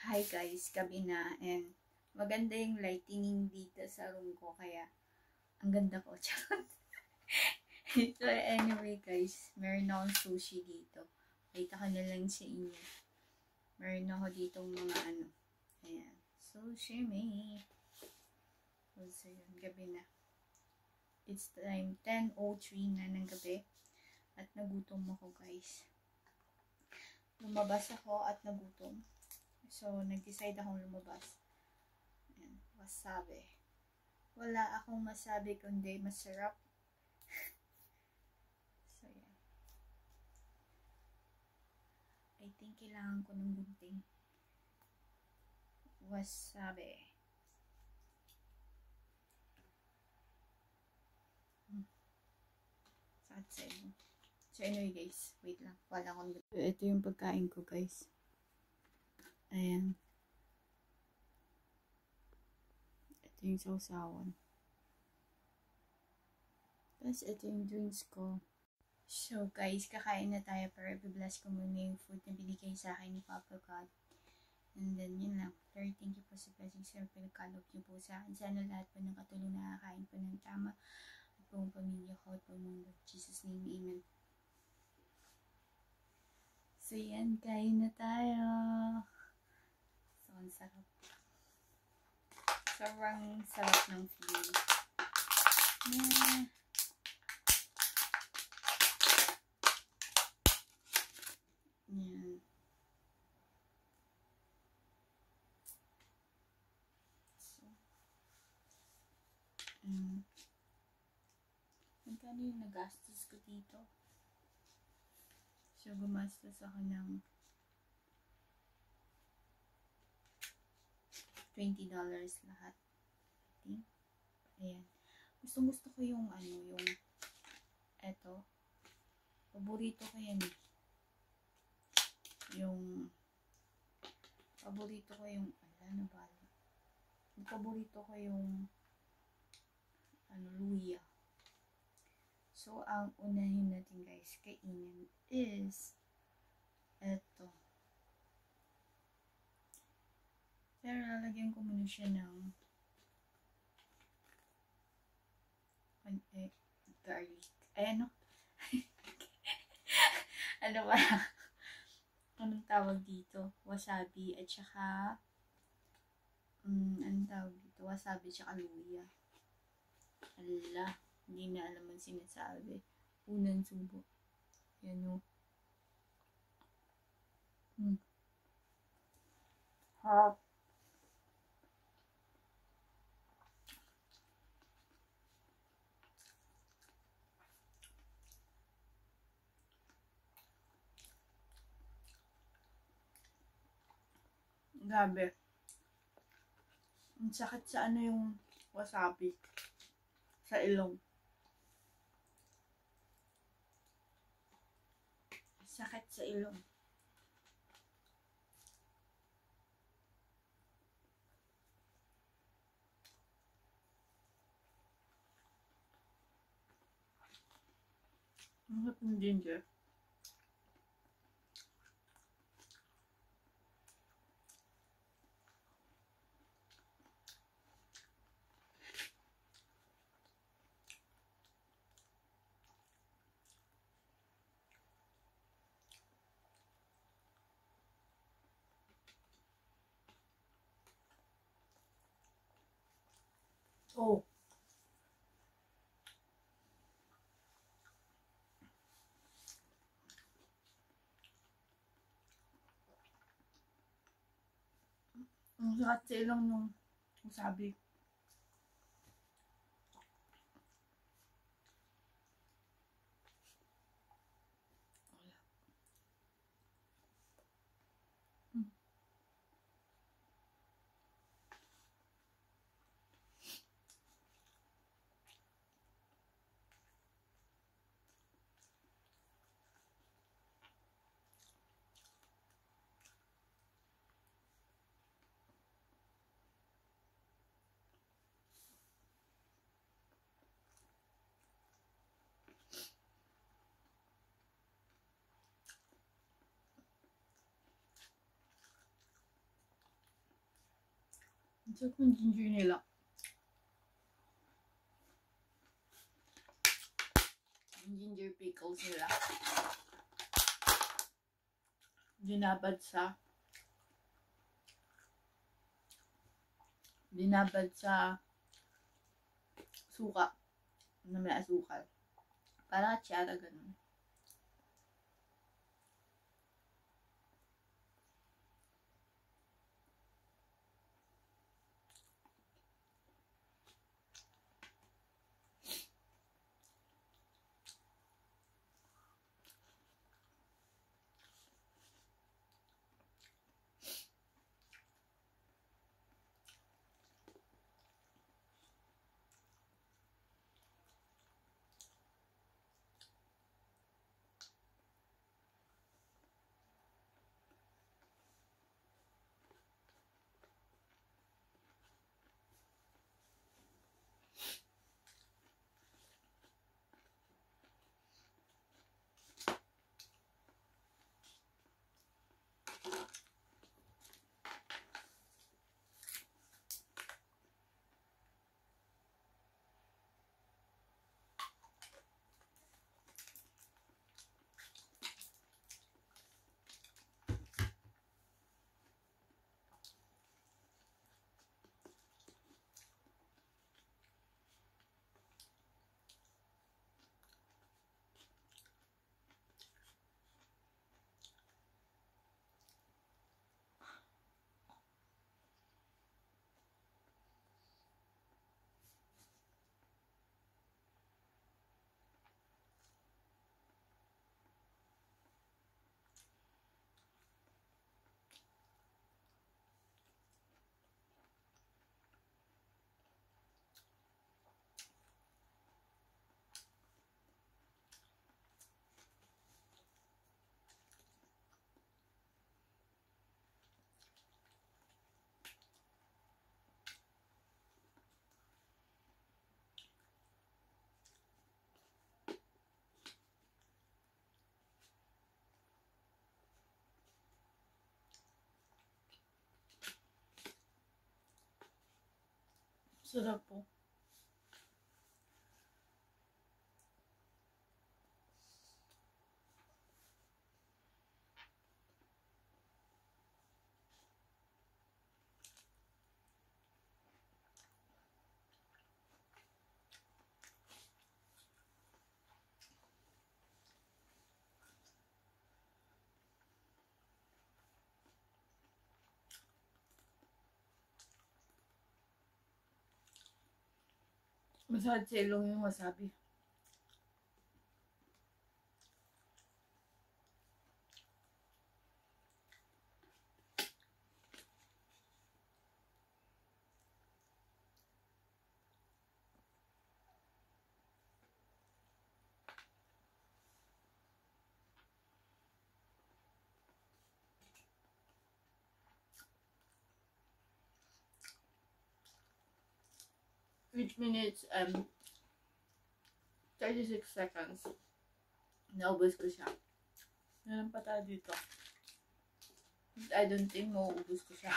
Hi guys, gabi na and maganda yung lightning dito sa room ko kaya ang ganda ko. So anyway guys, meron akong sushi dito. Wait ako na lang sa inyo. Meron ako ditong mga ano. Ayan. Sushi me. So yun, gabi na. It's time 10:03 na ng gabi. At nagutom ako guys. Lumabas ako at nagutom. So, nag-decide akong lumabas. Ayan, wasabi. Wala akong masabi kundi masarap. So, yan. I think kailangan ko ng gunting. Wasabi. Sakit sa inyo. So, anyway guys, wait lang. Wala akong gunting. Ito yung pagkain ko guys. Ayan. Ito yung sausawan. Tapos, ito yung drinks ko. So, guys, kakain na tayo para i-bless ko muna yung food na binigay sa akin ni Papa God. And then, yun lang. Lord, thank you po sa blessings na pinagkalog niyo po sa akin. Sana lahat po ng katulong nakakain po ng tama. At po ang pamilya ko at po ang Lord Jesus' name. Amen. So, yan. Kain na tayo. Ang sarap. Sobrang sarap ng feeling. Yeah. Yan. So, magkano yung nagastos ko dito? So, gumastos ako ng $20 lahat. I think. Ayan. Gusto ko yung ano, yung eto. Paborito ko yan eh. Yung paborito ko yung paborito ko yung ano, luya. So, ang unahin natin guys, kainin is eto. Pero lalagyan ko muna siya ng garlic. Ano? Ano ba? Anong tawag dito? Wasabi at saka anong tawag dito? Wasabi at saka luya. Ala, hindi na alam ang sinasabi. Unang subo. Yan o. Harap. Grabe. Ang sakit sa ano yung wasabi. Sa ilong. Sakit sa ilong. Ang sarap ng ginger. Oh. Ang sakit sa ilong nung wasabi. Ang sarap ng ginger nila. Yung ginger pickles nila. Binabad sa suka na may asukal. Parang atsara ganun. Sarap po. Masarap sa ilong yung wasabi. Which minutes 36 seconds. Naubos ko siya. Meron pa tayo dito. I don't think mauubos ko siya.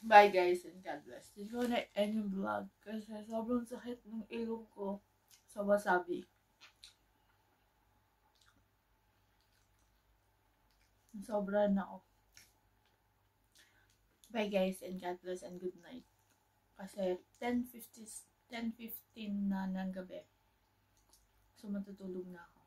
Bye guys and God bless. Dito ko na end yung vlog kasi sobrang sakit ng ilong ko sa wasabi. Sobra na ako. Bye guys and God bless and good night. Kasi 10:15 na ng gabi. So matutulog na ako.